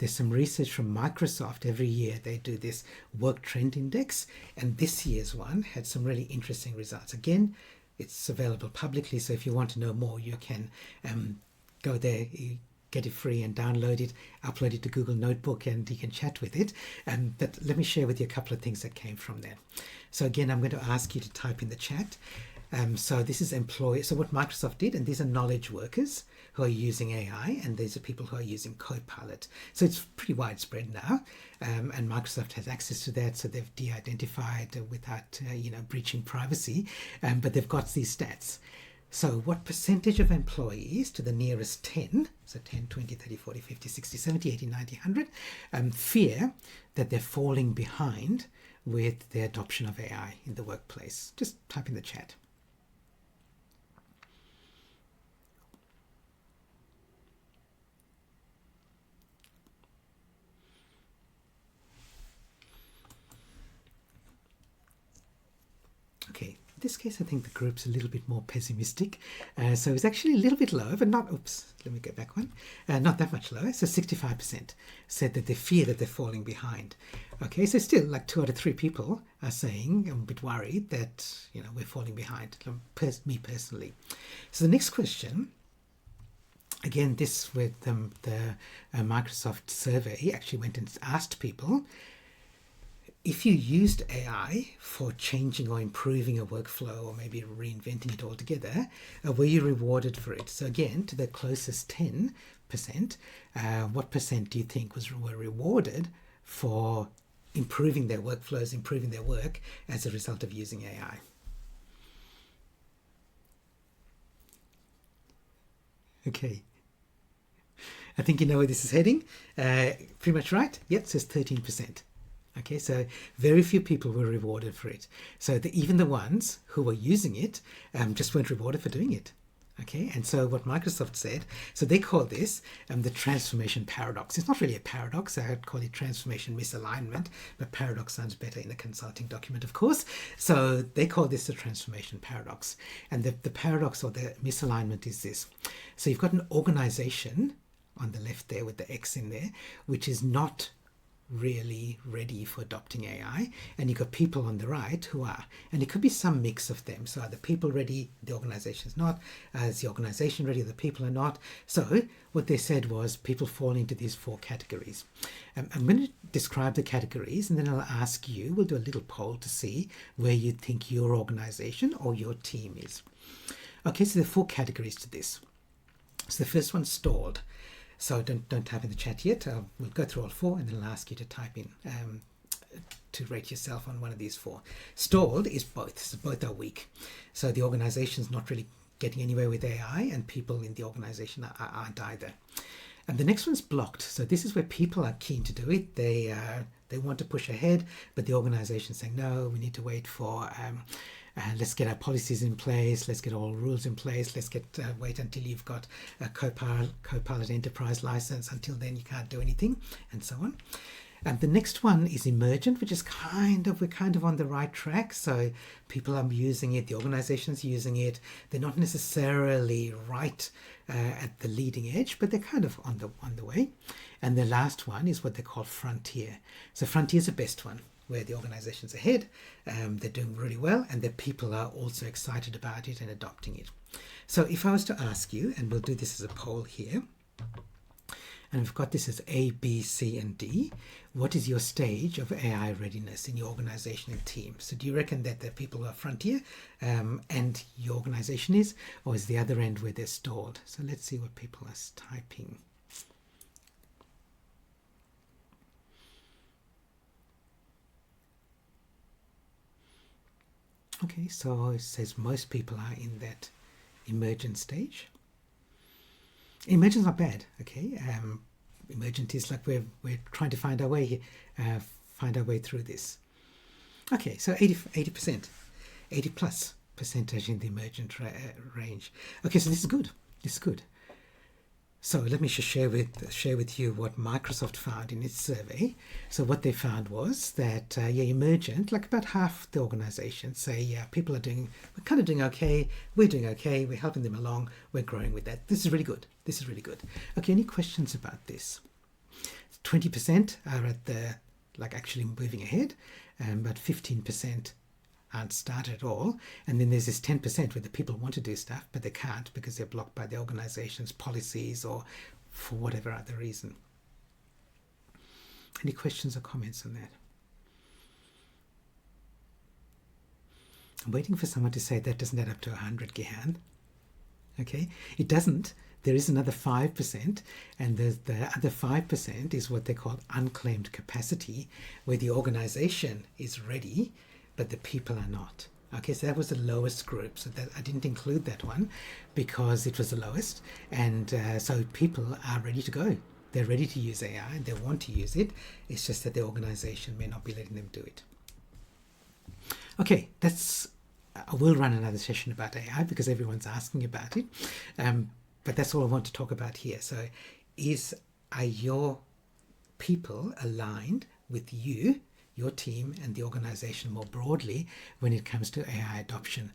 there's some research from Microsoft. Every year they do this work trend index, and this year's one had some really interesting results. Again, it's available publicly, so if you want to know more, you can go there, you get it free and download it, upload it to Google Notebook, and you can chat with it. But let me share with you a couple of things that came from there. So again, I'm going to ask you to type in the chat. So this is employees. So what Microsoft did, and these are knowledge workers who are using AI, and these are people who are using Copilot. So it's pretty widespread now, and Microsoft has access to that. So they've de-identified without breaching privacy, but they've got these stats. So what percentage of employees to the nearest 10, so 10, 20, 30, 40, 50, 60, 70, 80, 90, 100, fear that they're falling behind with the adoption of AI in the workplace? Just type in the chat. Okay, in this case, I think the group's a little bit more pessimistic. So it's actually a little bit lower, but not, oops, let me go back one. Not that much lower. So 65% said that they fear that they're falling behind. Okay, so still like 2 out of 3 people are saying, I'm a bit worried that, we're falling behind, me personally. So the next question, again, this with the Microsoft survey actually went and asked people, if you used AI for changing or improving a workflow or maybe reinventing it altogether, were you rewarded for it? So again, to the closest 10%, what percent do you think were rewarded for improving their workflows, improving their work as a result of using AI? Okay. I think you know where this is heading. Pretty much right. Yep, it says 13%. Okay, so very few people were rewarded for it. So even the ones who were using it just weren't rewarded for doing it. Okay, and so what Microsoft said, so they call this the transformation paradox. It's not really a paradox. I'd call it transformation misalignment, but paradox sounds better in a consulting document, of course. So they call this the transformation paradox. And the paradox or the misalignment is this. So you've got an organization on the left there with the X in there, which is not really ready for adopting AI, and you've got people on the right who are, and it could be some mix of them. So are the people ready, the organization's not? Is the organization ready, the people are not? So what they said was people fall into these 4 categories. I'm going to describe the categories, and then I'll ask you, we'll do a little poll to see where you think your organization or your team is. Okay, so there are 4 categories to this. So the first one's stalled. So don't type in the chat yet. We'll go through all 4, and then I'll ask you to type in to rate yourself on one of these 4. Stalled is both. So both are weak. So the organization's not really getting anywhere with AI, and people in the organization aren't either. And the next one's blocked. So this is where people are keen to do it. They want to push ahead, but the organization's saying, no, we need to wait for let's get our policies in place, let's get all rules in place, let's get wait until you've got a Copilot enterprise license. Until then you can't do anything, and so on. And the next one is Emergent, which is we're kind of on the right track. So people are using it, the organization's using it. They're not necessarily right at the leading edge, but they're kind of on the way. And the last one is what they call Frontier. So Frontier is the best one, where the organization's ahead, they're doing really well, and the people are also excited about it and adopting it. So if I was to ask you, and we'll do this as a poll here, and we've got this as A, B, C, and D, what is your stage of AI readiness in your organization and team? So do you reckon that the people who are frontier and your organization is, or is the other end where they're stalled? So let's see what people are typing. Okay, so it says most people are in that emergent stage. Emergent's not bad, okay. Emergent is like we're trying to find our way through this. Okay, so 80%, 80 plus percentage in the emergent range. Okay, so this is good. This is good. So let me just share with you what Microsoft found in its survey. So what they found was that emergent, like about half the organizations say, people are we're kind of doing okay, we're doing okay, we're helping them along, we're growing with that. This is really good. This is really good. Okay, any questions about this? 20% are at the, like, actually moving ahead, but 15% aren't started at all. And then there's this 10% where the people want to do stuff, but they can't because they're blocked by the organization's policies or for whatever other reason. Any questions or comments on that? I'm waiting for someone to say that doesn't add up to 100, Gihan. Okay, it doesn't. There is another 5%, and the other 5% is what they call unclaimed capacity, where the organization is ready, but the people are not. Okay, so that was the lowest group. So that I didn't include that one because it was the lowest. And so people are ready to go. They're ready to use AI and they want to use it. It's just that the organization may not be letting them do it. Okay, I will run another session about AI because everyone's asking about it. But that's all I want to talk about here. So are your people aligned with you, your team, and the organization more broadly when it comes to AI adoption?